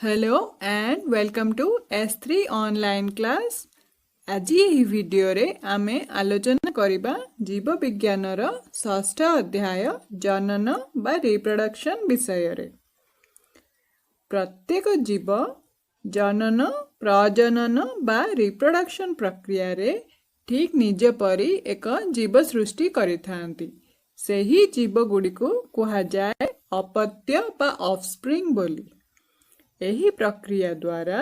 Hello and welcome to S3 online class. आज यही video रे आमे आलोचना करिबा जीव विज्ञान रो षष्ठ अध्याय जनन बा रिप्रोडक्शन विषय रे। प्रत्येक जीव जनन प्रजनन बा रिप्रोडक्शन प्रक्रिया रे ठीक निज परी एक जीव सृष्टि करिथांती। सेही जीव गुडी को कुहा जाय अपत्य बा ऑफस्प्रिंग बोली। एही प्रक्रिया द्वारा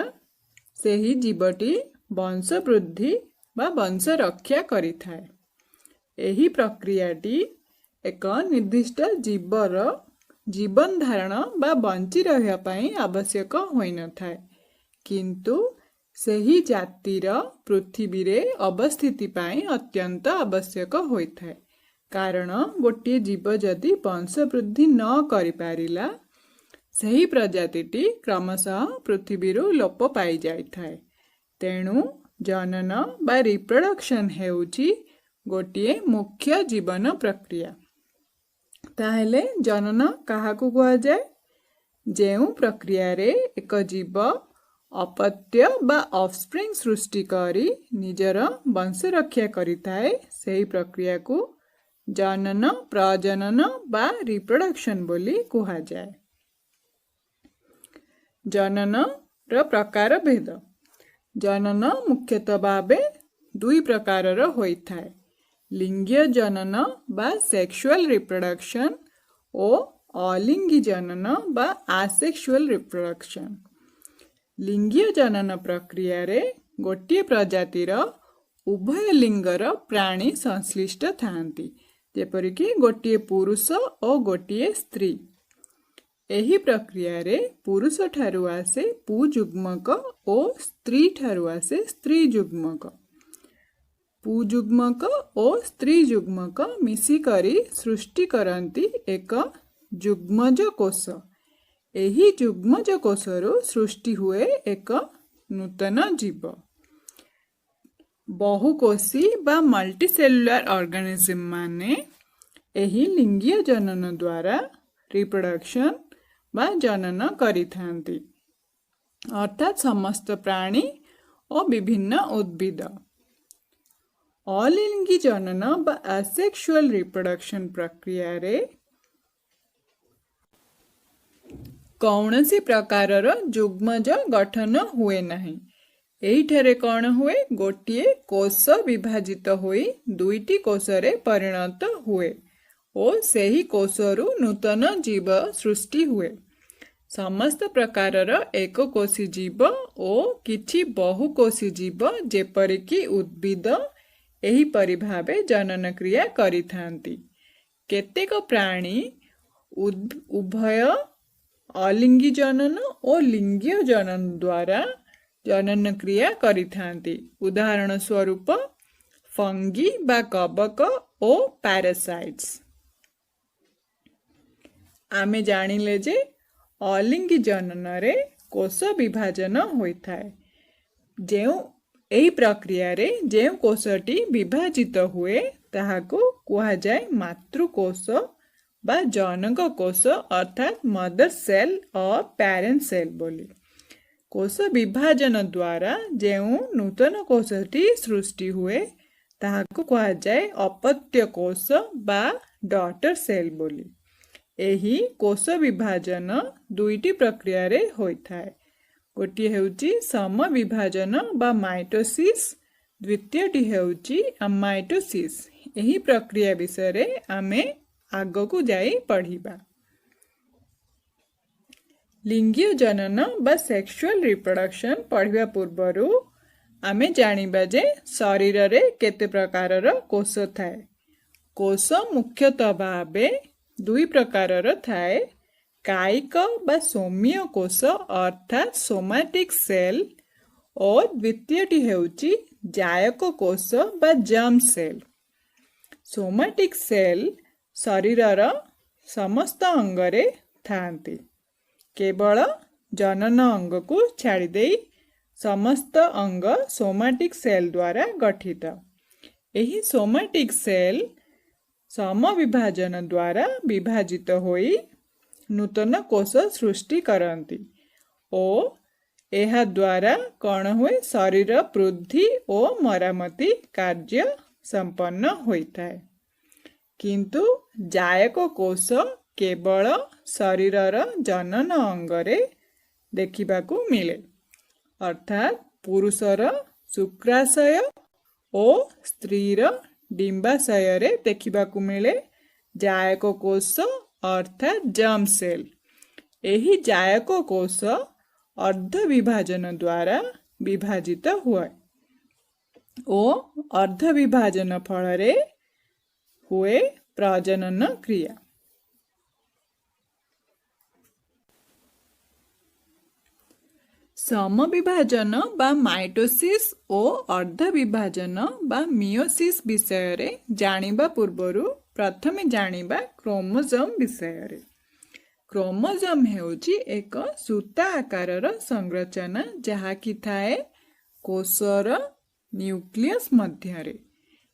सेही जीवटी वंश वृद्धि बा वंश रक्षा करिथाए। एही प्रक्रियाटी एक निर्दिष्ट जीवर जीवन धारण बा बंची रहिया पई आवश्यक होई न थाए, किंतु सेही जातिर पृथ्वी रे अवस्थिति पई अत्यंत आवश्यक होई थाए। कारण गोटे जीव जदि वंश वृद्धि न करि पारिला सही प्रजातिटी क्रमशः पृथ्वी लोप पाई जाई थाए। तेणु जनन बा रिप्रोडक्शन हेउची गोटिए मुख्य जीवन प्रक्रिया। ताहेले जनन काहाकू कुहा जाए? जेउ प्रक्रिया रे एक जीव अपत्य बा ऑफस्प्रिंग सृष्टि करी निजर वंश रक्षा करिताए सेही प्रक्रिया को जनन प्रजनन बा रिप्रोडक्शन बोली कुहा जाए। जनन रो प्रकार भेद। जनन मुख्यतः भावे दुई प्रकार रो होई थाए, लिंगीय जनन बा सेक्सुअल रिप्रोडक्शन और अलिंगी जनन बा आसेक्सुअल रिप्रोडक्शन। लिंगीय जनन प्रक्रिया रे गोटिए प्रजातिर उभय लिंगर प्राणी संश्लिष्ट थांती, जेपरिक गोटिए पुरुष और गोटिए स्त्री। एही प्रक्रिया रे पुरुष ठारू आसे पुजुग्मक और स्त्री ठारू आसे स्त्री जुग्मक। पुजुग्मक और स्त्री जुग्मक मिसी करी सृष्टि करंती एक जुग्मज कोष। एही जुग्मज कोषरु सृष्टि हुए एक नूतन जीव। बहुकोशी बा मल्टीसेलुलर ऑर्गेनिज्म माने एही लिंगीय जनन द्वारा रिप्रोडक्शन बा जनन करिथांती, अर्थात समस्त प्राणी और विभिन्न उद्भिद। अलिंगी जनन बा असेक्सुअल रिप्रोडक्शन प्रक्रिया रे कौनसी प्रकारर जुग्मज गठन हुए नहीं। एहिठारे कौन हुए? गोटिए कोष विभाजित होई दुईटी कोषरे परिणत हुए और सेही कोषरु नूतन जीव सृष्टि हुए। समस्त प्रकारर एक कोशी जीव और किछि बहुकोशी जीव जेपरिकी उद्भिद एही परि भावे जनन क्रिया करिथांती। केतेक प्राणी उभय अलिंगी जनन और लिंगीय जनन द्वारा जनन क्रिया करिथांती। उदाहरण स्वरूप फंगी बा कवक और पैरासाइट्स। आमे जानिले जे अलिंगी जनन रे कोष विभाजन होई थाए। जेउ एही प्रक्रिया रे जेउ कोषटी विभाजित हुए ताहाको कुहा जाए मातृकोष बा जनक कोष, अर्थात मदर सेल और पेरेंट सेल बोली। कोष विभाजन द्वारा जेउ नूतन कोषटी सृष्टि हुए ताहाको कुहा जाए अपत्य कोष बा डॉटर सेल बोली। एही कोष विभाजन दुईटी प्रक्रिया रे होई थाए। गोटिए हेउची सम विभाजन बा माइटोसिस, द्वितीयटी हेउची अमाइटोसिस। एही प्रक्रिया विषय रे आमे आगकू जाई पढ़िबा। लिंगीय जनन बा सेक्सुअल रिप्रोडक्शन पढ़िबा पूर्वरु आमे जानिबा जे शरीर रे केते प्रकारर कोष थाए। कोष मुख्यतः भावे दुई प्रकारर थाए, कायिक बा सौम्य कोष अर्थात सोमैटिक सेल और द्वितीयटी हेउची जायक कोष बा जर्म सेल। सोमैटिक सेल शरीरर समस्त अंगरे थांती, केवल जनन अंग को छाड़ी देई समस्त अंग सोमैटिक सेल द्वारा गठित। एही सोमैटिक सेल सम विभाजन द्वारा विभाजित होई नूतन कोष सृष्टि करती ଓ ଏହା ଦ୍ୱାରା କ'ଣ ହୁଏ ଶରୀର ବୃଦ୍ଧି ଓ ମରାମତି କାର୍ଯ୍ୟ ସମ୍ପନ୍ନ ହୋଇଥାଏ। କିନ୍ତୁ ଜାୟକ କୋଷ କେବଳ ଶରୀରର ଜନନ ଅଙ୍ଗରେ ଦେଖିବାକୁ ମିଳେ, ଅର୍ଥାତ୍ ପୁରୁଷର ଶୁକ୍ରାଶୟ ଓ ସ୍ତ୍ରୀର ଡିମ୍ବାଶୟରେ ଦେଖିବାକୁ ମିଳେ ଜାୟକ କୋଷ ଅର୍ଥାତ୍ ଜର୍ମ ସେଲ୍। ଏହି ଜାୟକ କୋଷ ଅର୍ଦ୍ଧ ବିଭାଜନ ଦ୍ୱାରା ବିଭାଜିତ ହୁଏ ଓ ଅର୍ଦ୍ଧ ବିଭାଜନ ଫଳରେ ହୁଏ ପ୍ରଜନନ କ୍ରିୟା। ସମବିଭାଜନ ବା ମାଇଟୋସିସ୍ ଓ ଅର୍ଦ୍ଧ ବିଭାଜନ ବା ମିଓସିସ୍ ବିଷୟରେ ଜାଣିବା ପୂର୍ବରୁ ପ୍ରଥମେ ଜାଣିବା କ୍ରୋମୋଜୋମ୍ ବିଷୟରେ। କ୍ରୋମୋଜୋମ୍ ହେଉଛି ଏକ ସୂତା ଆକାରର ସଂରଚନା ଯାହାକି ଥାଏ କୋଷର ନ୍ୟୁକ୍ଲିୟସ୍ ମଧ୍ୟରେ।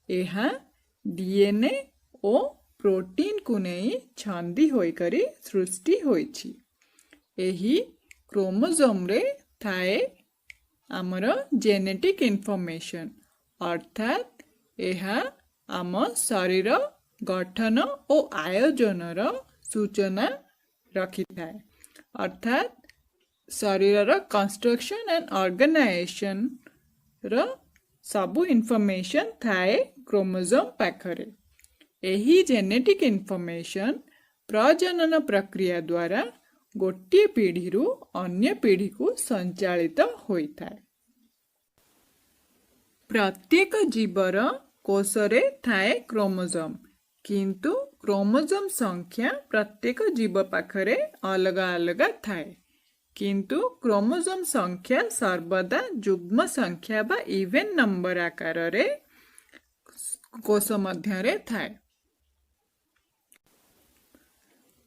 ଏହା DNA ଓ ପ୍ରୋଟିନ୍କୁ ନେଇ ଛନ୍ଦି ହୋଇକରି ସୃଷ୍ଟି ହୋଇଛି। ଏହି କ୍ରୋମୋଜୋମ୍ରେ ଥାଏ ଆମର ଜେନେଟିକ୍ ଇନଫର୍ମେସନ୍, ଅର୍ଥାତ୍ ଏହା ଆମ ଶରୀର ଗଠନ ଓ ଆୟୋଜନର ସୂଚନା ରଖିଥାଏ, ଅର୍ଥାତ୍ ଶରୀରର କନଷ୍ଟ୍ରକ୍ସନ୍ ଆଣ୍ଡ ଅର୍ଗାନାଇଜେସନ୍ର ସବୁ ଇନଫର୍ମେସନ୍ ଥାଏ କ୍ରୋମୋଜୋମ୍ ପାଖରେ। ଏହି ଜେନେଟିକ୍ ଇନଫର୍ମେସନ୍ ପ୍ରଜନନ ପ୍ରକ୍ରିୟା ଦ୍ୱାରା ଗୋଟିଏ ପିଢ଼ିରୁ ଅନ୍ୟ ପିଢ଼ିକୁ ସଞ୍ଚାଳିତ ହୋଇଥାଏ। ପ୍ରତ୍ୟେକ ଜୀବର କୋଷରେ ଥାଏ କ୍ରୋମୋଜୋମ୍, କିନ୍ତୁ କ୍ରୋମୋଜୋମ୍ ସଂଖ୍ୟା ପ୍ରତ୍ୟେକ ଜୀବ ପାଖରେ ଅଲଗା ଅଲଗା ଥାଏ। କିନ୍ତୁ କ୍ରୋମୋଜୋମ୍ ସଂଖ୍ୟା ସର୍ବଦା ଯୁଗ୍ମ ସଂଖ୍ୟା ବା ଇଭେନ୍ ନମ୍ବର ଆକାରରେ କୋଷ ମଧ୍ୟରେ ଥାଏ।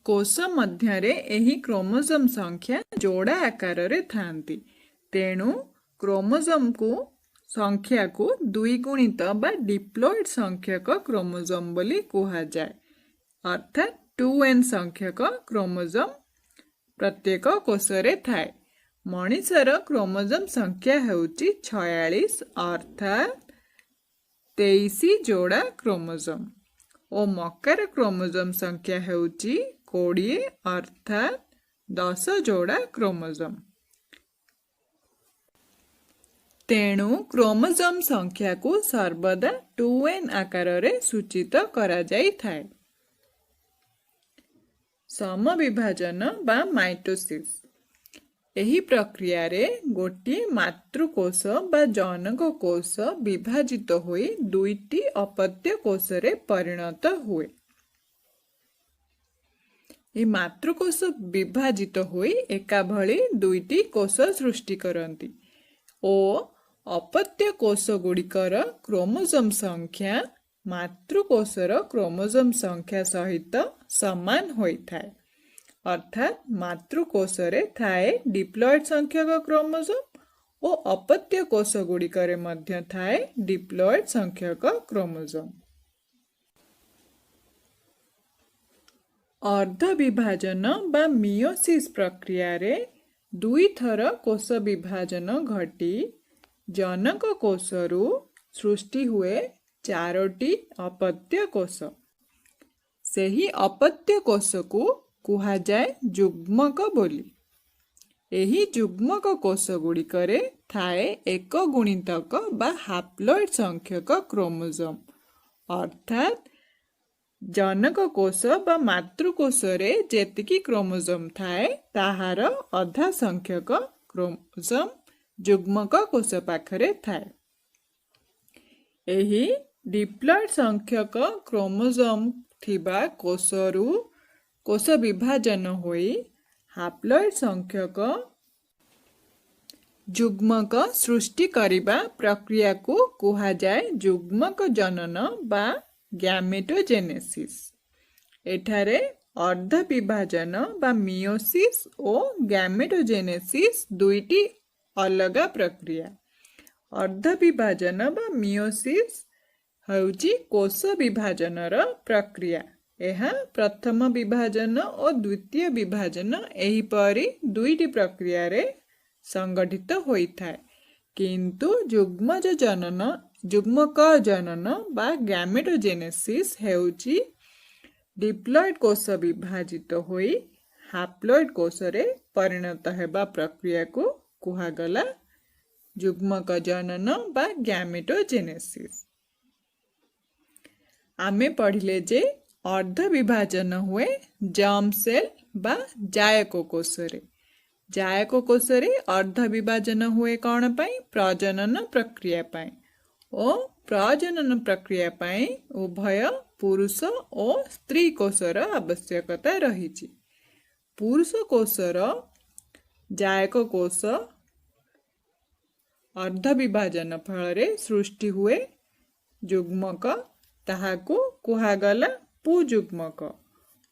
କୋଷ ମଧ୍ୟରେ ଏହି କ୍ରୋମୋଜୋମ୍ ସଂଖ୍ୟା ଯୋଡ଼ା ଆକାରରେ ଥାନ୍ତି। ତେଣୁ କ୍ରୋମୋଜୋମ୍କୁ ସଂଖ୍ୟାକୁ ଦ୍ୱିଗୁଣିତ ବା ଡିପ୍ଲୋଏଡ୍ ସଂଖ୍ୟକ କ୍ରୋମୋଜୋମ୍ ବୋଲି କୁହାଯାଏ, ଅର୍ଥାତ୍ 2n ସଂଖ୍ୟକ କ୍ରୋମୋଜୋମ୍ ପ୍ରତ୍ୟେକ କୋଷରେ ଥାଏ। ମଣିଷର କ୍ରୋମୋଜୋମ୍ ସଂଖ୍ୟା ହେଉଛି 46, ଅର୍ଥାତ୍ 23 ଯୋଡ଼ା କ୍ରୋମୋଜୋମ୍ ଓ ମକାର କ୍ରୋମୋଜୋମ୍ ସଂଖ୍ୟା ହେଉଛି 20, ଅର୍ଥାତ୍ 10 ଯୋଡ଼ା କ୍ରୋମୋଜୋମ୍। ତେଣୁ କ୍ରୋମୋଜୋମ୍ ସଂଖ୍ୟାକୁ ସର୍ବଦା 2n ଆକାରରେ ସୂଚିତ କରାଯାଇଥାଏ। ସମବିଭାଜନ ବା ମାଇଟୋସିସ୍। ଏହି ପ୍ରକ୍ରିୟାରେ ଗୋଟିଏ ମାତୃକୋଷ ବା ଜନକ କୋଷ ବିଭାଜିତ ହୋଇ ଦୁଇଟି ଅପତ୍ୟ କୋଷରେ ପରିଣତ ହୁଏ। ଏହି ମାତୃକୋଷ ବିଭାଜିତ ହୋଇ ଏକାଭଳି ଦୁଇଟି କୋଷ ସୃଷ୍ଟି କରନ୍ତି ଓ ଅପତ୍ୟ କୋଷ ଗୁଡ଼ିକର କ୍ରୋମୋଜୋମ୍ ସଂଖ୍ୟା ମାତୃକୋଷର କ୍ରୋମୋଜୋମ୍ ସଂଖ୍ୟା ସହିତ ସମାନ ହୋଇଥାଏ, ଅର୍ଥାତ୍ ମାତୃକୋଷରେ ଥାଏ ଡିପ୍ଲଏଡ୍ ସଂଖ୍ୟକ କ୍ରୋମୋଜୋମ୍ ଓ ଅପତ୍ୟ କୋଷ ଗୁଡ଼ିକରେ ମଧ୍ୟ ଥାଏ ଡିପ୍ଲଏଡ୍ ସଂଖ୍ୟକ କ୍ରୋମୋଜୋମ୍। ଅର୍ଦ୍ଧ ବିଭାଜନ ବା ମିଓସିସ୍ ପ୍ରକ୍ରିୟାରେ ଦୁଇଥର କୋଷ ବିଭାଜନ ଘଟି ଜନକ କୋଷରୁ ସୃଷ୍ଟି ହୁଏ 4ଟି ଅପତ୍ୟ କୋଷ। ସେହି ଅପତ୍ୟ କୋଷକୁ କୁହାଯାଏ ଯୁଗ୍ମକ ବୋଲି। ଏହି ଯୁଗ୍ମକ କୋଷ ଗୁଡ଼ିକରେ ଥାଏ ଏକ ଗୁଣିତକ ବା ହାପ୍ଲୋଏଡ୍ ସଂଖ୍ୟକ କ୍ରୋମୋଜୋମ୍, ଅର୍ଥାତ୍ ଜନକ କୋଷ ବା ମାତୃକୋଷରେ ଯେତିକି କ୍ରୋମୋଜୋମ୍ ଥାଏ ତାହାର ଅଧା ସଂଖ୍ୟକ କ୍ରୋମୋଜୋମ୍ ଯୁଗ୍ମକ କୋଷ ପାଖରେ ଥାଏ। ଏହି ଡିପ୍ଲଏଡ୍ ସଂଖ୍ୟକ କ୍ରୋମୋଜୋମ୍ ଥିବା କୋଷରୁ କୋଷ ବିଭାଜନ ହୋଇ ହାପ୍ଲୋଏଡ୍ ସଂଖ୍ୟକ ଯୁଗ୍ମକ ସୃଷ୍ଟି କରିବା ପ୍ରକ୍ରିୟାକୁ କୁହାଯାଏ ଯୁଗ୍ମକ ଜନନ ବା ଗ୍ୟାମେଟୋଜେନେସିସ୍। ଏଠାରେ ଅର୍ଦ୍ଧ ବିଭାଜନ ବା ମିଓସିସ୍ ଓ ଗ୍ୟାମେଟୋଜେନେସିସ୍ ଦୁଇଟି ଅଲଗା ପ୍ରକ୍ରିୟା। ଅର୍ଦ୍ଧ ବିଭାଜନ ବା ମିଓସିସ୍ ହେଉଛି କୋଷ ବିଭାଜନର ପ୍ରକ୍ରିୟା। ଏହା ପ୍ରଥମ ବିଭାଜନ ଓ ଦ୍ୱିତୀୟ ବିଭାଜନ ଏହିପରି ଦୁଇଟି ପ୍ରକ୍ରିୟାରେ संगठित होइथाए। किंतु युग्मक जनन बा गैमेटोजेनेसिस हेउची डिप्लॉइड कोष विभाजित होई हाप्लॉइड कोष रे परिणत हेबा प्रक्रिया को कुहागला युग्मक जनन बा गैमेटोजेनेसिस। आमे पढ़िले जे अर्ध विभाजन हुए जर्म सेल बा जायक कोष रे। जायक कोष रे अर्ध विभाजन हुए कौन पाई? प्रजनन प्रक्रिया पाई। ओ प्रजनन प्रक्रिया पाई उभय पुरुष और स्त्री कोषर आवश्यकता रही। पुरुष कोषर जायक कोष अर्ध विभाजन फल सृष्टि हुए युग्मक, ताहाको कुहागला पुयुग्मक।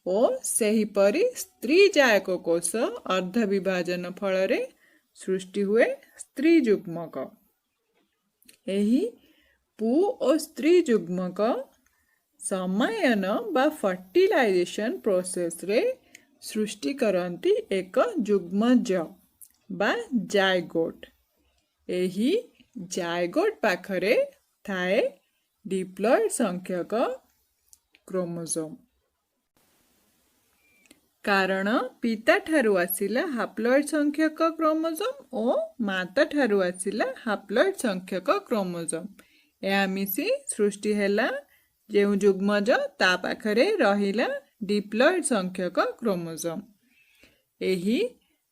और सेहीपरि स्त्री जायक कोष अर्ध विभाजन फल सृष्टि हुए स्त्री युग्मक। एही पु और स्त्री युग्मक समायन बा फर्टिलाइजेशन प्रोसेस रे सृष्टि करंती एक युग्मज बा जायगोट। एही जायगोट पाखरे थाए डिप्लॉइड संख्यक क्रोमोसोम। कारण पिता ठारू आसिला हाप्लॉइड संख्यक क्रोमोसोम और माता ठारू आसिला हाप्लॉइड संख्यक क्रोमोसोम। या मिसी सृष्टि हैला जेउ युग्मज ता पाखरे रहिला डिप्लॉइड संख्यक क्रोमोसोम। एही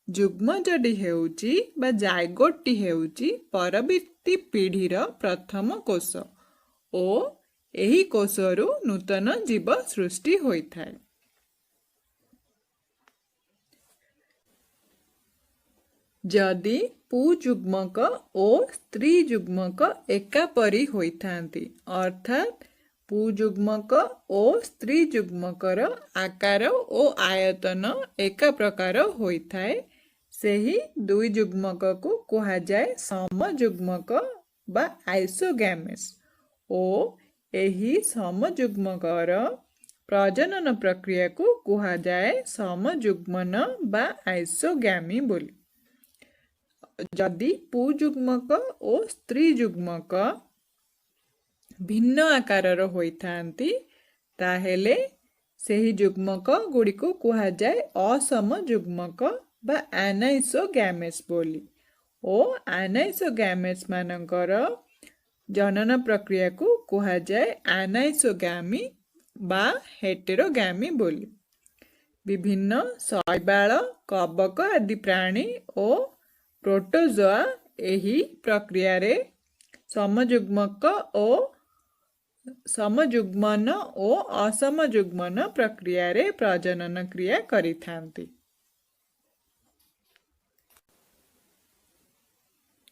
युग्मजटी हेउची बा जायगोटटी हेउची परवर्ती पीढ़ीर प्रथम कोष ओ एही कोषरु नूतन जीव सृष्टि होइथाए। जदि पुयुग्मक और स्त्री युग्मक एकापरी होइथांती, अर्थात पुयुग्मक और स्त्री युग्मकर आकार और आयतन एका प्रकार होइथाए, सेही दुई युग्मक को कहा जाए समयुग्मक बा आइसोगैमेस। ओ एही समयुग्मकर प्रजनन प्रक्रिया को कहा जाए समयुग्मन बा आइसोगैमी बोली। जदि पुयुग्मक और स्त्री युग्मक भिन्न आकारर होइथांती, ताहेले सेही युग्मक गुड़ी को कहा जाए असमयुग्मक बा एनाइसोगैमेस बोली। ओ एनाइसोगैमेस मानकर जनन प्रक्रिया को कहा जाए एनाइसोगामी बा हेटेरोगामी बोली। विभिन्न शैवाल, कवक आदि प्राणी और प्रोटोजोआ एही प्रक्रिया रे समयुग्मन और असमयुग्मन प्रक्रिया रे प्रजनन क्रिया करिथांती।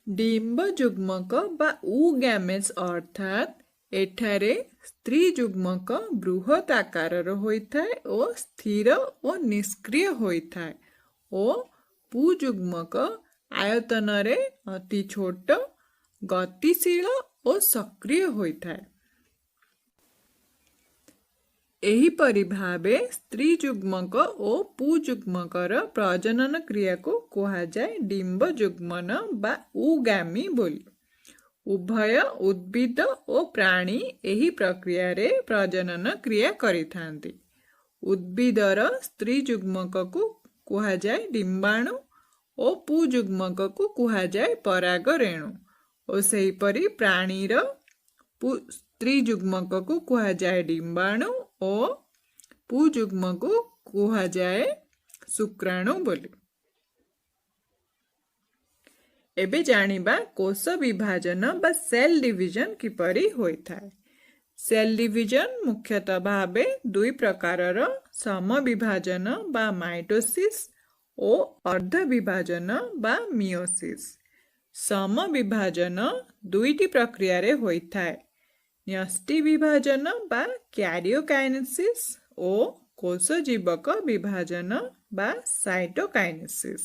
डिम्ब युग्मक बा ऊगैमेस अर्थात एठारे स्त्री युग्मक बृहत आकारर होइथाए और स्थिर और निष्क्रिय होइथाए और पुयुग्मक आयतन रे अति छोट, गतिशील और सक्रिय होइथाए। एहीपरि भावे स्त्री युग्मक और पुयुग्मकर प्रजनन क्रिया को कहा जाए डिम्ब युग्मन बा ऊगामी बोली। उभय उद्भिद और प्राणी एही प्रक्रिया रे प्रजनन क्रिया करिथांती। उद्भिदर स्त्री युग्मक को कहा जाए डिम्बाणु और पुयुग्मक को कहा जाए पराग रेणु और सेहीपरि प्राणीर स्त्री युग्मक को कहा जाए डिम्बाणु और पुयुग्मक को कहा जाए शुक्राणु बोली। एबे जानिबा कोष विभाजन बा सेल डिविजन किपरि होइथाए। सेल डिविजन मुख्यतः भावे दुई प्रकारर सम विभाजन बा माइटोसिस और अर्ध विभाजन बा मियोसिस। सम विभाजन दुईटी प्रक्रिया रे होइथाए, न्यष्टि विभाजन बा कैरियोकाइनेसिस और कोष जीवक विभाजन बा साइटोकाइनेसिस।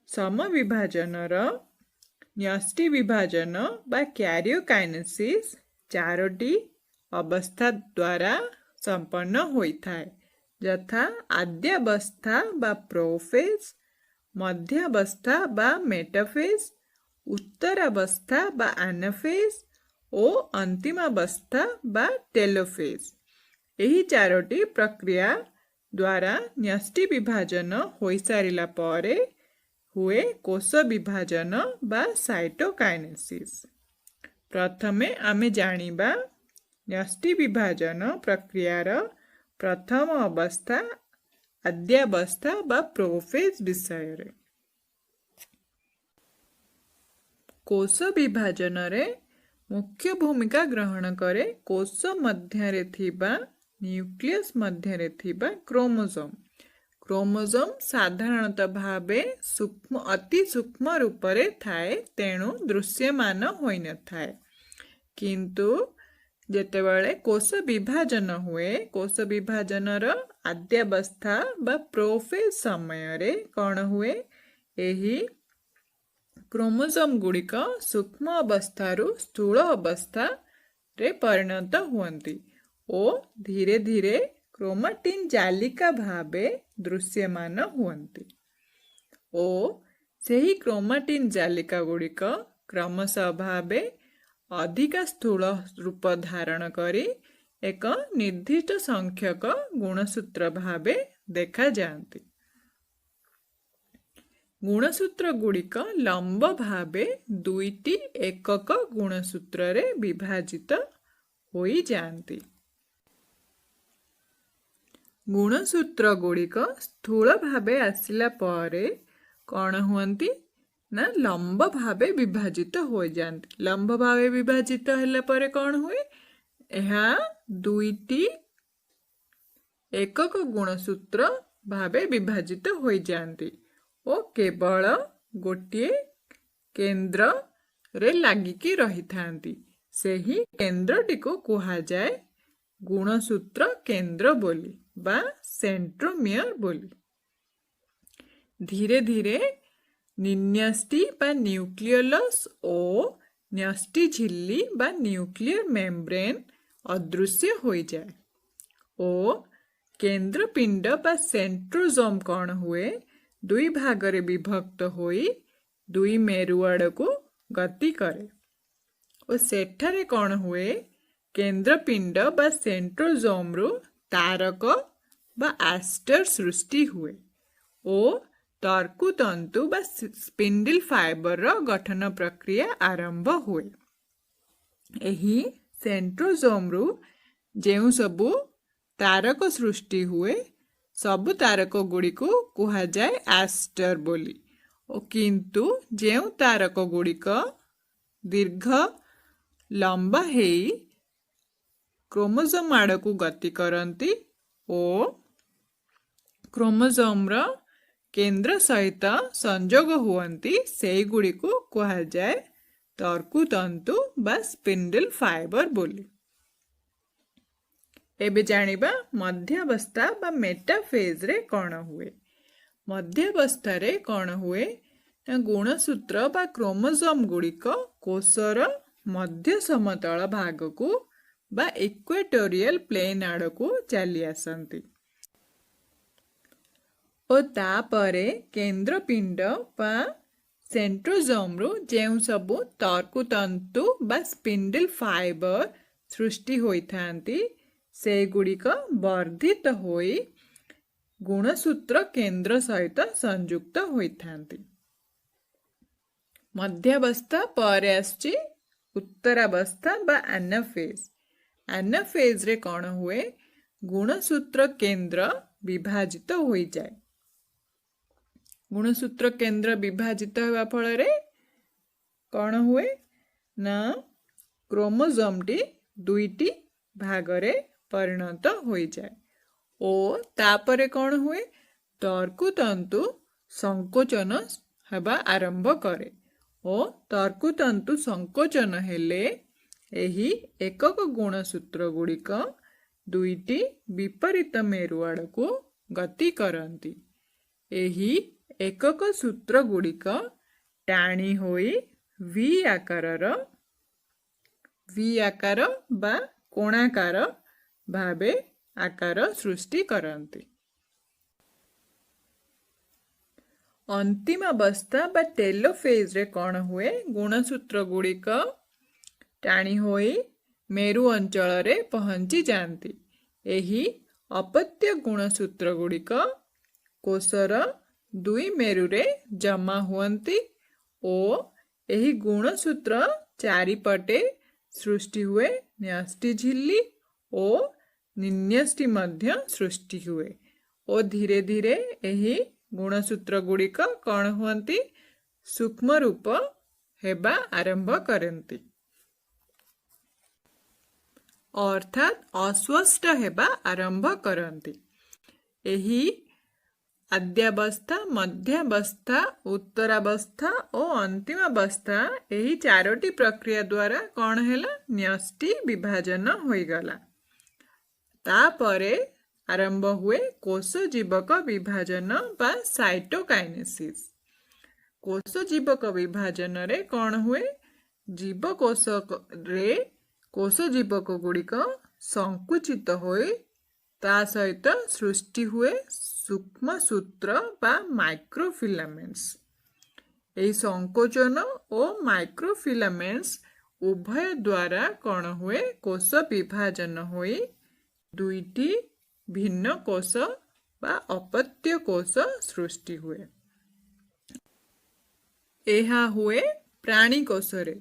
सम विभाजनर न्यष्टि विभाजन बा कैरियोकाइनेसिस चारोटी अवस्था द्वारा संपन्न होइथाए, यथा आद्यावस्था बा प्रोफेज, ମଧ୍ୟାବସ୍ଥା ବା ମେଟାଫେଜ୍, ଉତ୍ତରାବସ୍ଥା ବା ଆନାଫେଜ୍ ଓ ଅନ୍ତିମାବସ୍ଥା ବା ଟେଲୋଫେଜ୍। ଏହି ଚାରୋଟି ପ୍ରକ୍ରିୟା ଦ୍ୱାରା ନ୍ୟଷ୍ଟି ବିଭାଜନ ହୋଇସାରିଲା ପରେ ହୁଏ କୋଷ ବିଭାଜନ ବା ସାଇଟୋକାଇନେସିସ୍। ପ୍ରଥମେ ଆମେ ଜାଣିବା ନ୍ୟଷ୍ଟି ବିଭାଜନ ପ୍ରକ୍ରିୟାର ପ୍ରଥମ ଅବସ୍ଥା ଆଦ୍ୟାବସ୍ଥା ବା ପ୍ରୋଫେଜ୍ ବିଷୟରେ। କୋଷ ବିଭାଜନରେ ମୁଖ୍ୟ ଭୂମିକା ଗ୍ରହଣ କରେ କୋଷ ମଧ୍ୟରେ ଥିବା ନ୍ୟୁକ୍ଲିୟସ୍ ମଧ୍ୟରେ ଥିବା କ୍ରୋମୋଜୋମ୍। କ୍ରୋମୋଜୋମ୍ ସାଧାରଣତଃ ଭାବେ ଅତି ସୂକ୍ଷ୍ମ ରୂପରେ ଥାଏ, ତେଣୁ ଦୃଶ୍ୟମାନ ହୋଇନଥାଏ। କିନ୍ତୁ ଯେତେବେଳେ କୋଷ ବିଭାଜନ ହୁଏ, କୋଷ ବିଭାଜନର ଆଦ୍ୟାବସ୍ଥା ବା ପ୍ରୋଫେଜ୍ ସମୟରେ କ'ଣ ହୁଏ? ଏହି କ୍ରୋମୋଜୋମ୍ ଗୁଡ଼ିକ ସୂକ୍ଷ୍ମ ଅବସ୍ଥାରୁ ସ୍ଥୂଳ ଅବସ୍ଥାରେ ପରିଣତ ହୁଅନ୍ତି ଓ ଧୀରେ ଧୀରେ କ୍ରୋମାଟିନ୍ ଜାଲିକା ଭାବେ ଦୃଶ୍ୟମାନ ହୁଅନ୍ତି ଓ ସେହି କ୍ରୋମାଟିନ୍ ଜାଲିକା ଗୁଡ଼ିକ କ୍ରମଶଃ ଭାବେ ଅଧିକ ସ୍ଥୂଳ ରୂପ ଧାରଣ କରି ଏକ ନିର୍ଦ୍ଦିଷ୍ଟ ସଂଖ୍ୟକ ଗୁଣସୂତ୍ର ଭାବେ ଦେଖାଯାଆନ୍ତି। ଗୁଣସୂତ୍ର ଗୁଡ଼ିକ ଲମ୍ବ ଭାବେ ଦୁଇଟି ଏକକ ଗୁଣସୂତ୍ରରେ ବିଭାଜିତ ହୋଇଯାଆନ୍ତି। ଗୁଣସୂତ୍ର ଗୁଡ଼ିକ ସ୍ଥୂଳ ଭାବେ ଆସିଲା ପରେ କ'ଣ ହୁଅନ୍ତି ନା ଲମ୍ବ ଭାବେ ବିଭାଜିତ ହୋଇଯାଆନ୍ତି। ଲମ୍ବ ଭାବେ ବିଭାଜିତ ହେଲା ପରେ କ'ଣ ହୁଏ? ଏହା ଦୁଇଟି ଏକକ ଗୁଣସୂତ୍ର ଭାବେ ବିଭାଜିତ ହୋଇଯାଆନ୍ତି ଓ କେବଳ ଗୋଟିଏ କେନ୍ଦ୍ରରେ ଲାଗିକି ରହିଥାନ୍ତି। ସେହି କେନ୍ଦ୍ରଟିକୁ କୁହାଯାଏ ଗୁଣସୂତ୍ର କେନ୍ଦ୍ର ବୋଲି ବା ସେଣ୍ଟ୍ରୋମିୟର ବୋଲି। ଧୀରେ ଧୀରେ ନିନ୍ୟଷ୍ଟି ବା ନ୍ୟୁକ୍ଲିୟଲସ୍ ଓ ନ୍ୟଷ୍ଟି ଝିଲ୍ଲି ବା ନ୍ୟୁକ୍ଲିୟର ମେମ୍ବ୍ରେନ୍ ଅଦୃଶ୍ୟ ହୋଇଯାଏ ଓ କେନ୍ଦ୍ରପିଣ୍ଡ ବା ସେଣ୍ଟ୍ରୋଜୋମ୍ କ'ଣ ହୁଏ? ଦୁଇ ଭାଗରେ ବିଭକ୍ତ ହୋଇ ଦୁଇ ମେରୁ ଆଡ଼କୁ ଗତି କରେ ଓ ସେଠାରେ କ'ଣ ହୁଏ? କେନ୍ଦ୍ରପିଣ୍ଡ ବା ସେଣ୍ଟ୍ରୋଜୋମ୍ରୁ ତାରକ ବା ଆଷ୍ଟର ସୃଷ୍ଟି ହୁଏ ଓ ତର୍କୁତନ୍ତୁ ବା ସ୍ପିଣ୍ଡିଲ୍ ଫାଇବରର ଗଠନ ପ୍ରକ୍ରିୟା ଆରମ୍ଭ ହୁଏ। ଏହି ସେଣ୍ଟ୍ରୋଜୋମ୍ରୁ ଯେଉଁ ସବୁ ତାରକ ସୃଷ୍ଟି ହୁଏ, ସବୁ ତାରକ ଗୁଡ଼ିକୁ କୁହାଯାଏ ଆଷ୍ଟର ବୋଲି ଓ କିନ୍ତୁ ଯେଉଁ ତାରକ ଗୁଡ଼ିକ ଦୀର୍ଘ ଲମ୍ବା ହେଇ କ୍ରୋମୋଜୋମ୍ ଆଡ଼କୁ ଗତି କରନ୍ତି ଓ କ୍ରୋମୋଜୋମ୍ର କେନ୍ଦ୍ର ସହିତ ସଂଯୋଗ ହୁଅନ୍ତି, ସେଇଗୁଡ଼ିକୁ କୁହାଯାଏ ତର୍କୁତନ୍ତୁ ବା ସ୍ପିଣ୍ଡିଲ୍ ଫାଇବର ବୋଲି। ଏବେ ଜାଣିବା ମଧ୍ୟାବସ୍ଥା ବା ମେଟାଫେଜ୍ରେ କ'ଣ ହୁଏ। ମଧ୍ୟାବସ୍ଥାରେ କ'ଣ ହୁଏ ନା ଗୁଣସୂତ୍ର ବା କ୍ରୋମୋଜୋମ୍ ଗୁଡ଼ିକ କୋଷର ମଧ୍ୟ ସମତଳ ଭାଗକୁ ବା ଇକ୍ୱେଟୋରିଆଲ ପ୍ଲେନ୍ ଆଡ଼କୁ ଚାଲି ଆସନ୍ତି ଓ ତାପରେ କେନ୍ଦ୍ରପିଣ୍ଡ ବା ସେଣ୍ଟ୍ରୋଜୋମ୍ରୁ ଯେଉଁ ସବୁ ତର୍କୁତନ୍ତୁ ବା ସ୍ପିଣ୍ଡିଲ୍ ଫାଇବର ସୃଷ୍ଟି ହୋଇଥାନ୍ତି, ସେଗୁଡ଼ିକ ବର୍ଦ୍ଧିତ ହୋଇ ଗୁଣସୂତ୍ର କେନ୍ଦ୍ର ସହିତ ସଂଯୁକ୍ତ ହୋଇଥାନ୍ତି। ମଧ୍ୟାବସ୍ଥା ପରେ ଆସୁଛି ଉତ୍ତରାବସ୍ଥା ବା ଆନାଫେଜ୍। ଆନାଫେଜ୍ରେ କ'ଣ ହୁଏ? ଗୁଣସୂତ୍ର କେନ୍ଦ୍ର ବିଭାଜିତ ହୋଇଯାଏ। ଗୁଣସୂତ୍ର କେନ୍ଦ୍ର ବିଭାଜିତ ହେବା ଫଳରେ କ'ଣ ହୁଏ ନା କ୍ରୋମୋଜୋମ୍ଟି ଦୁଇଟି ଭାଗରେ ପରିଣତ ହୋଇଯାଏ ଓ ତାପରେ କ'ଣ ହୁଏ? ତର୍କୁତନ୍ତୁ ସଂକୋଚନ ହେବା ଆରମ୍ଭ କରେ ଓ ତର୍କୁତନ୍ତୁ ସଂକୋଚନ ହେଲେ ଏହି ଏକକ ଗୁଣସୂତ୍ର ଗୁଡ଼ିକ ଦୁଇଟି ବିପରୀତ ମେରୁ ଆଡ଼କୁ ଗତି କରନ୍ତି। ଏହି ଏକକ ସୂତ୍ର ଗୁଡ଼ିକ ଟାଣି ହୋଇ ଭି ଆକାର ବା କୋଣାକାର ଭାବେ ଆକାର ସୃଷ୍ଟି କରନ୍ତି। अंतिम अवस्था बा टेलोफेज रे कौन हुए गुणसूत्र गुड़िक टाणी होई मेरु अंचल रे पहुंची जाती। एही अपत्य गुणसूत्र गुड़िक कोशर दुई मेरु रे जमा हुअन्ति ओ एही गुणसूत्र चारिपटे सृष्टि हुए न्यष्टि झिल्ली ओ निन्यष्टि मध्य सृष्टि हुए ओ धीरे धीरे एही गुणसूत्र गुड़िक कौन हुअन्ति सूक्ष्म रूप हेबा आरंभ करन्ति अर्थात अस्पष्ट हेबा आरंभ करन्ति। एही आद्यावस्था मध्यावस्था उत्तरावस्था और अंतिमावस्था एही चारोटी प्रक्रिया द्वारा कौन हैला न्यष्टि विभाजन होइगला। तापरे आरंभ हुए कोश जीवक विभाजन बा साइटोकाइनेसिस। कोश जीवक विभाजन रे कौन हुए जीवकोश रे कोश जीवक गुड़िक संकुचित होई ता सहित सृष्टि हुए सूक्ष्म सूत्र बा माइक्रोफिलामेंट्स। एही संकोचन और माइक्रोफिलामेंट्स उभय द्वारा कौन हुए कोश विभाजन होई दुईटी भिन्न कोश बा अपत्य कोश सृष्टि हुए। एहा हुए प्राणी कोश रे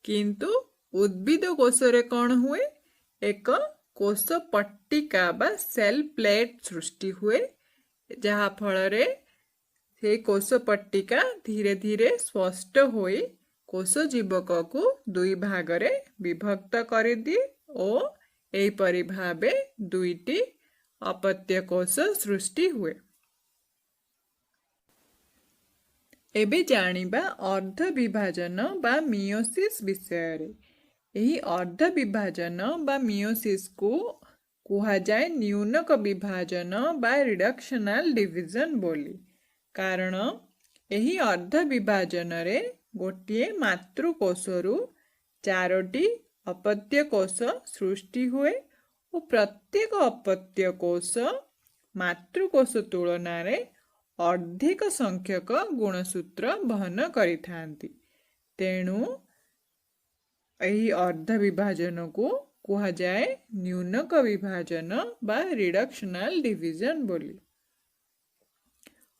किंतु उद्भिद कोश रे कौन हुए एक कोश पट्टिका बा सेल प्लेट सृष्टि हुए जहा फल रे से कोश पट्टिका धीरे धीरे स्पष्ट होई कोश जीवक को दुई भाग रे विभक्त कर दिए और एही परि भाबे दुईटी अपत्य कोश सृष्टि हुए। एबे जानिबा अर्ध विभाजन बा मियोसिस विषय रे। एही अर्ध विभाजन बा मियोसिस को कुहा जाए न्यूनक विभाजन बा रिडक्शनल डिविजन बोली कारण एही अर्ध विभाजन रे गोटिए मातृकोशरु चारोटी अपत्य कोश सृष्टि हुए और प्रत्येक अपत्य कोश मातृकोश तुलना रे अधिक संख्यक गुणसूत्र वहन करिथांती। तेणु एही अर्ध विभाजन को कुहा जाए न्यूनक विभाजन बा रिडक्शनल डिविजन बोली।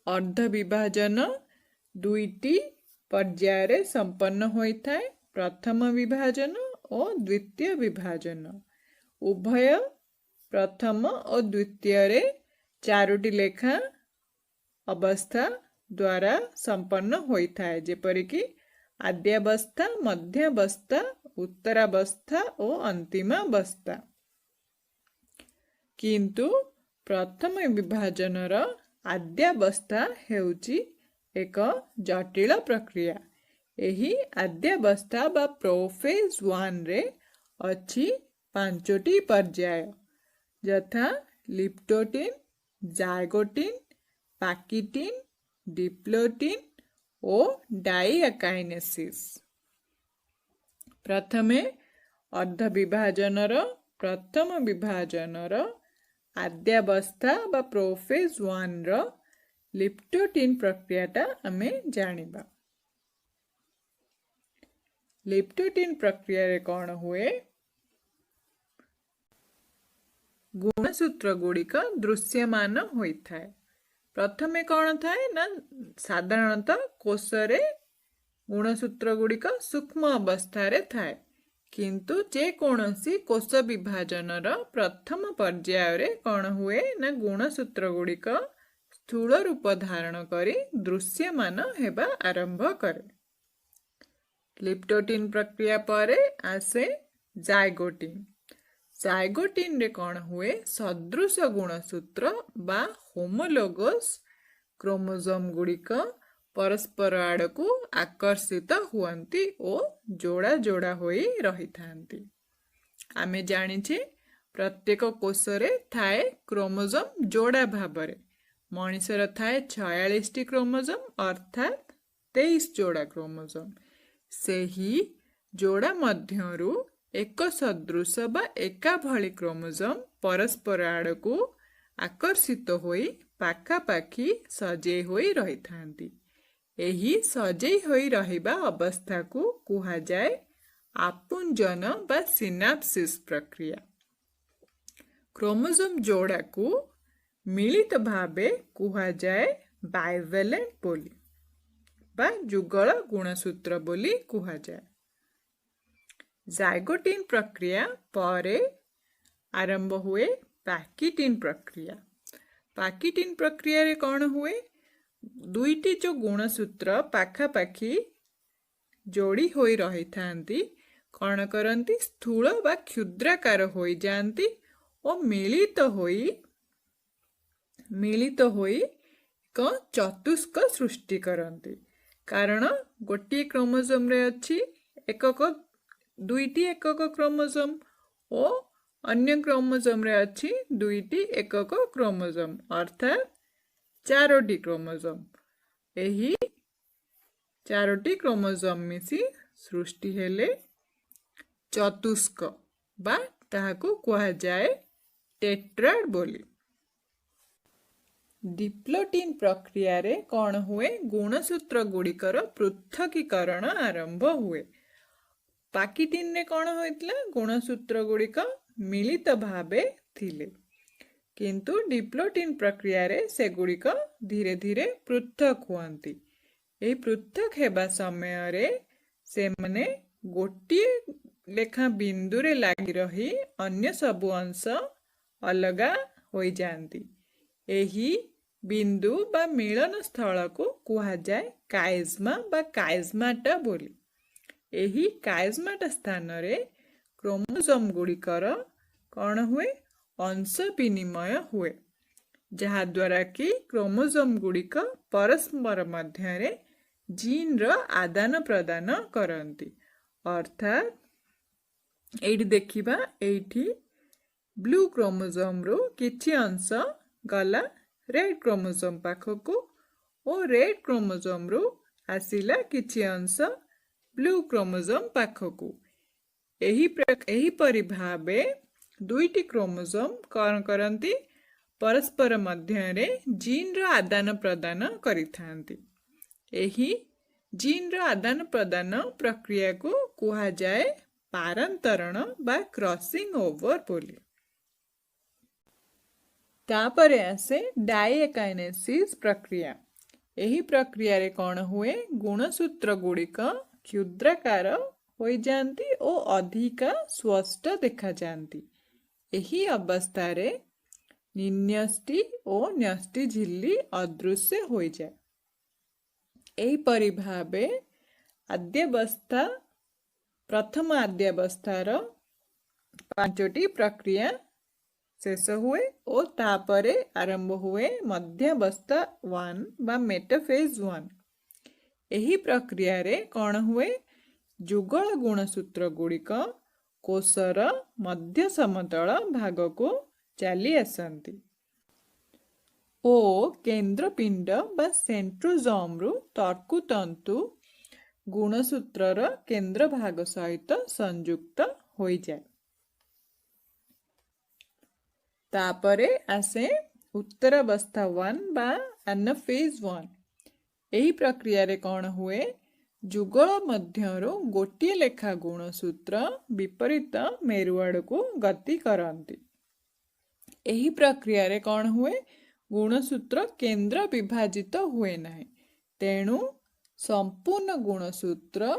अर्ध विभाजन दुईटी पर्याय रे संपन्न होइथाय प्रथम विभाजन और द्वितीय विभाजन। उभय प्रथम और द्वितीय रे चारोटी लेखा अवस्था द्वारा संपन्न होइथाय जेपरिकी आद्यावस्था मध्यावस्था उत्तरावस्था और अंतिमावस्था। किंतु प्रथम विभाजन र आद्यावस्था हेउची एक जटिल प्रक्रिया। एही आद्यावस्था बा प्रोफेज 1 रे अछि पांचोटी पर्याय यथा लिप्टोटिन जायगोटिन पाकिटिन डिप्लोटिन और डाइकाइनेसिस। प्रथमे अर्ध विभाजन र प्रथम विभाजन र आद्यावस्था बा प्रोफेज 1 र लिप्टोटिन प्रक्रियाटा आमे जानिबा। लिप्टोटिन प्रक्रिया रे कौन हुए गुणसूत्र गुड़िक दृश्यमान होइथाय। प्रथमे कौन थाए ना साधारणतः कोश रे गुणसूत्र गुड़िक सूक्ष्म अवस्था रे थाए किंतु जे कोनसी कोश विभाजन र प्रथम पर्याय रे कौन हुए ना गुणसूत्र गुड़िक स्थूल रूप धारण करी दृश्यमान हेबा आरंभ करे। लिप्टोटिन प्रक्रिया परे आसे जायगोटिन। जायगोटिन रे कौन हुए सदृश गुणसूत्र बा होमोलोगस क्रोमोसोम गुड़िक परस्पर आड़ को आकर्षित हुअन्ति और जोड़ा जोड़ा होई रही थांती। आमे जानिछे प्रत्येक कोश रे थाए क्रोमोसोम जोड़ा भाबरे। मनुष्यर थाए 46 टी क्रोमोसोम अर्थात 23 जोड़ा क्रोमोसोम। सेही जोड़ा मध्यरु एक सदृश बा एका भली क्रोमोसोम परस्पर आड़ को आकर्षित होई पाखापाखी सजे होई रही थांती। ଏହି ସଜେଇ ହୋଇ ରହିବା ଅବସ୍ଥାକୁ କୁହାଯାଏ ଆପୁଞ୍ଜନ ବା ସିନାପ୍ସିସ୍ ପ୍ରକ୍ରିୟା। କ୍ରୋମୋଜୋମ ଯୋଡ଼ାକୁ ମିଳିତ ଭାବେ କୁହାଯାଏ ବାଇଭେଲେଣ୍ଟ ବୋଲି ବା ଯୁଗଳ ଗୁଣସୂତ୍ର ବୋଲି କୁହାଯାଏ। ଜାଇଗୋଟିନ୍ ପ୍ରକ୍ରିୟା ପରେ ଆରମ୍ଭ ହୁଏ ପ୍ୟାକିଟିନ୍ ପ୍ରକ୍ରିୟା। ପ୍ୟାକିଟିନ୍ ପ୍ରକ୍ରିୟାରେ କ'ଣ ହୁଏ? ଦୁଇଟି जो गुणसूत्र पाखापाखि जोड़ी होई रहिथांती कौन करती स्थूल बा क्षुद्राकार हो जाती और मिलित होई एक चतुष्क सृष्टि करती। कारण गोटे क्रोमोजोम रे अच्छी एकक दुईटी एकक क्रोमोजोम और अन्य क्रोमोजोम रे अच्छी दुईटी एकक क्रोमोजोम अर्थात चारोटी क्रोमोजोम। यही चारोटी क्रोमोजोम मिसी सृष्टि हेले चतुष्क बा ताहाको कुहा जाए टेट्राड बोली। डिप्लोटिन प्रक्रिया रे कौन हुए? गुणसूत्र गुड़िकर पृथकीकरण आरंभ हुए। प्याकिटिन रे कौन होइतला? गुणसूत्र गुड़िक मिलित भावे थिले, किंतु डिप्लोटिन प्रक्रिया रे से गुड़िक धीरे धीरे पृथक हुअंती। एही पृथक हेबा समय रे से मने गोटिए लेखा बिंदु रे लागी रही अन्य सबु अंश अलगा होई जांती। एही बिंदु बा मिलन स्थल को कुहा जाए काइज्मा बा काइज्माटा बोली। एही काइज्माटा स्थान रे क्रोमोजोम गुड़िकर कौन हुए? अंश विनिमय हुए, जहा द्वारा कि क्रोमोजोम गुड़िक परस्पर मध्य जीन रो आदान प्रदान करती। अर्थात एठी देखिबा एठी ब्लू क्रोमोजोम रो किछि अंश गला रेड क्रोमोजोम पाखकू और रेड क्रोमोजोम रो आसिला किछि अंश ब्लू क्रोमोजोम पाखकू। एही परि भाबे दुईटी क्रोमोजोम कौन करती? परस्पर मध्य जीन रो आदान प्रदान करिथांती। एही जीन रो आदान प्रदान प्रक्रिया को कुहा जाए पारंतरण बा क्रॉसिंग ओवर बोली। तापरे आसे डाइएकाइनेसिस प्रक्रिया। एही प्रक्रिया रे कौन हुए? गुणसूत्र गुड़िक क्षुद्राकार हो जाती और अधिका स्पष्ट देखा जाती। एही अवस्था रे निन्यष्टि और न्यष्टि झिल्ली अदृश्य हो जाए। एही परि भाबे आद्यावस्था प्रथम आद्यावस्थार पांचटी प्रक्रिया शेष हुए और तापरे आरंभ हुए मध्यावस्था 1 बा मेटाफेज 1। एही प्रक्रिया रे कौन हुए? जुगल गुणसूत्र गुड़िक कोशर मध्य समतल भाग को चली आसती ओ केंद्रपिंड बा सेंट्रोजोम रु तर्कुतंतु गुणसूत्रर केंद्र भाग सहित संयुक्त हो जाए। तापरे आसे उत्तरावस्था 1 बा एनाफेज 1। एही प्रक्रिया रे कौन हुए? जुगल मध्यरु गोटिए लेखा गुणसूत्र विपरीत मेरुआड़ को गति करती। एही प्रक्रिया रे कौन हुए? गुणसूत्र केंद्र विभाजित हुए नहीं, तेणु संपूर्ण गुणसूत्र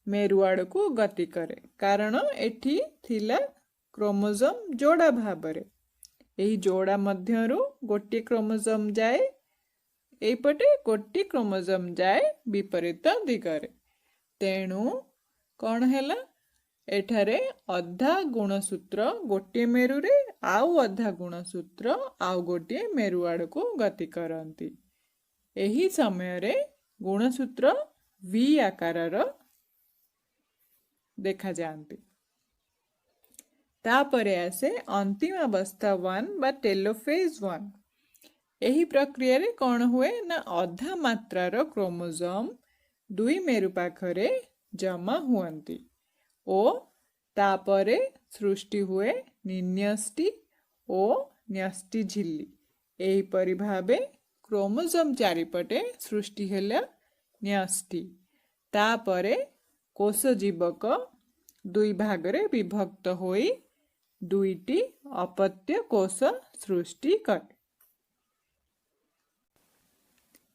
मेरुआड़ को गति करे। कारण एठी थिला क्रोमोजोम जोड़ा भाबरे। एही जोड़ा मध्यरु गोटिए क्रोमोजोम जाए एपटे, गोटे क्रोमोजोम जाए विपरीत दिगरे। तेणु कौन हैला? एठारे अधा गुणसूत्र गोटे मेरु रे आउ अधा गुणसूत्र आउ गोटे मेरुआड़ को गति करती। एही समय रे गुणसूत्र V आकारर देखा जाती। तापरे आसे अंतिम अवस्था 1 बा टेलोफेज 1। एही प्रक्रिया रे कौन हुए? ना अधा मात्रार क्रोमोजोम दुई मेरु पाखरे जमा हुअंती ओ तापरे सृष्टि हुए निन्यष्टि ओ न्यष्टि झिल्ली। एही परि भाबे क्रोमोजोम चारिपटे सृष्टि हेला न्यष्टि तापरे कोश जीवक दुई भागरे विभक्त होई दुईटी अपत्य कोश सृष्टि करे।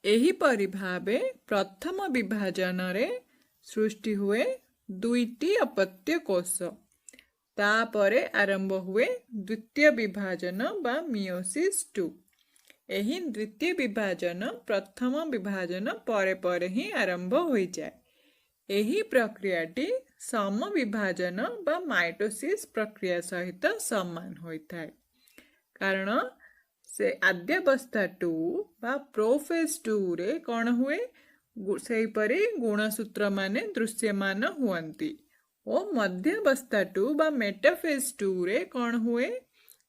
एहीपरि भावे प्रथम विभाजन रे सृष्टि हुए दुईटी अपत्य कोश तापरे आरंभ हुए द्वितीय विभाजन बा मियोसिस 2। एही द्वितीय विभाजन प्रथम विभाजन परे परे ही आरंभ हो जाए। एही प्रक्रियाटी सम विभाजन बा माइटोसिस प्रक्रिया सहित समान होइथाय, कारण से आद्यावस्था 2 बा प्रोफेज 2 रे कौन हुए सेहीपरि गुणसूत्र माने दृश्यमान हुअन्ति ओ मध्यावस्था 2 बा मेटाफेज 2 रे कौन हुए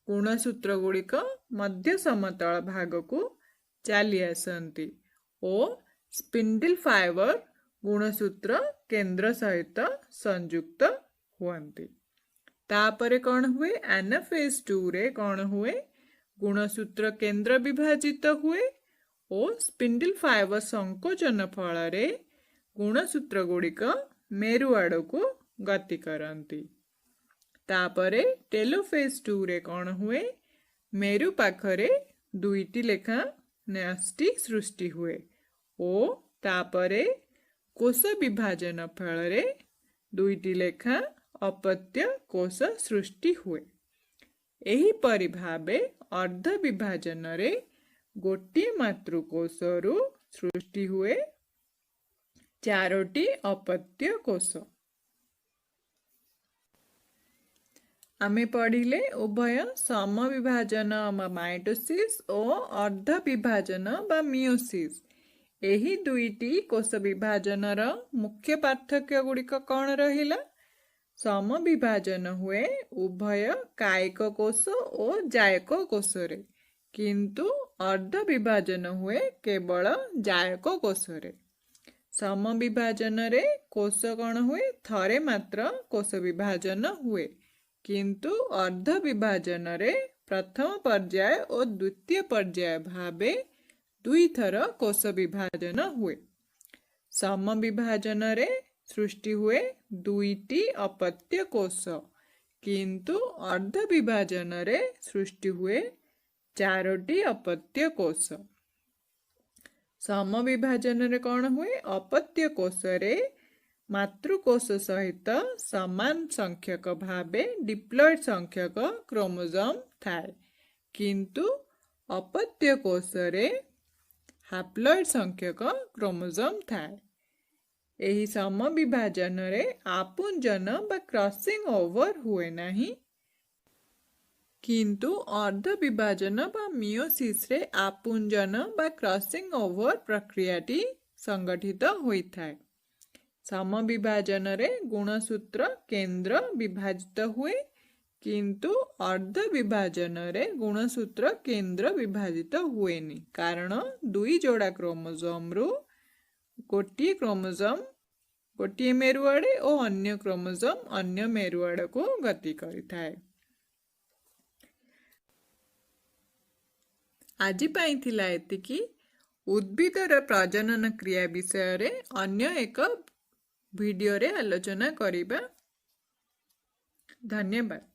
गुणसूत्र गुड़िक मध्य समतल भाग को चली आसती ओ स्पिंडल फाइबर गुणसूत्र केंद्र सहित संयुक्त हुअन्ति। तापरे कौन हुए एनाफेज 2 रे कौन हुए गुणसूत्र केंद्र विभाजित हुए ओ स्पिंडल फाइबर संकोचन फल गुणसूत्र गुड़िक मेरु आड़ को गति करती। तापरे टेलोफेज 2 रे कौन हुए मेरु पाखरे दुईटी लेखा न्यष्टि सृष्टि हुए ओ तापरे कोश विभाजन फल दुईटी लेखा अपत्य कोश सृष्टि हुए। एही परि भावे अर्ध विभाजन रे गोटी मातृकोश रु सृष्टि हुए चारोटी अपत्य कोश। आमे पढ़िले उभय सम विभाजन माइटोसिस और अर्ध विभाजन बा मियोसिस। एही दुईटी कोश विभाजन रा मुख्य पार्थक्य गुड़िक कौन रहिला? सम विभाजन हुए उभय कायिक कोश और जायक कोश रे, किंतु अर्ध विभाजन हुए केवल जायक कोश रे। सम विभाजन रे कोश कौन हुए थरे मात्र कोश विभाजन हुए, किंतु अर्ध विभाजन रे प्रथम पर्याय और द्वितीय पर्याय भावे दुई थर कोश विभाजन हुए। सम विभाजन रे सृष्टि हुए दुईटी अपत्य कोश, किंतु अर्ध विभाजन रे सृष्टि हुए चारोटी अपत्य कोश। सम विभाजन रे कौन हुए अपत्य कोश रे मातृकोश सहित समान संख्यक भावे डिप्लॉयड संख्यक क्रोमोसोम थाए, किंतु अपत्य कोश रे हाप्लॉयड संख्यक क्रोमोसोम थाए। एही सम विभाजन रे आपुंजन बा क्रॉसिंग ओवर हुए नहीं, किंतु अर्ध विभाजन बा मियोसिस रे आपुंजन बा क्रॉसिंग ओवर प्रक्रियाटी संगठित होइथाय। सम विभाजन रे गुणसूत्र केंद्र विभाजित हुए, किंतु अर्ध विभाजन रे गुणसूत्र केंद्र विभाजित हुएनि, कारण दुई जोड़ा क्रोमोसोम रु गोटे क्रोमोसोम गोटे मेरु आड़े और अन्य क्रोमोसोम अन्य मेरु आड़ को गति करिथाय। आज पाई थिला एतिकी। उद्भिदर प्रजनन क्रिया विषय रे अन्य एक वीडियो रे आलोचना करिबा। धन्यवाद।